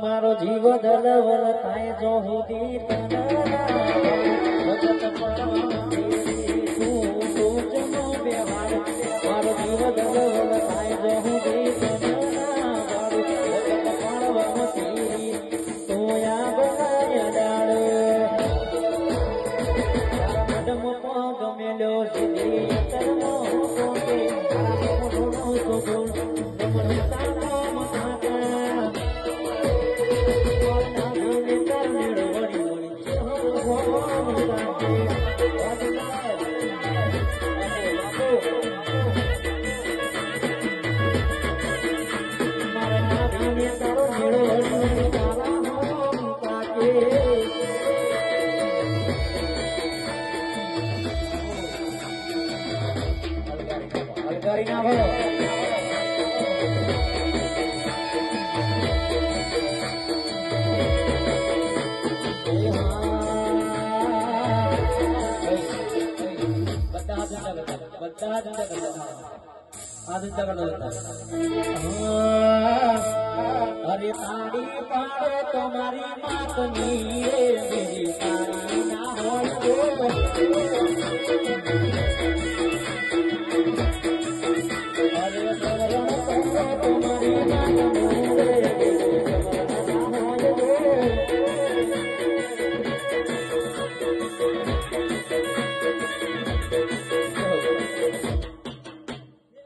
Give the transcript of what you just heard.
મારો જીવ દલવલ થાય જો સુધી મારો જીવ દલવલ થાય જો સુધી ગમેલો ના ભરો અરે તારી પાડે તમારી માતની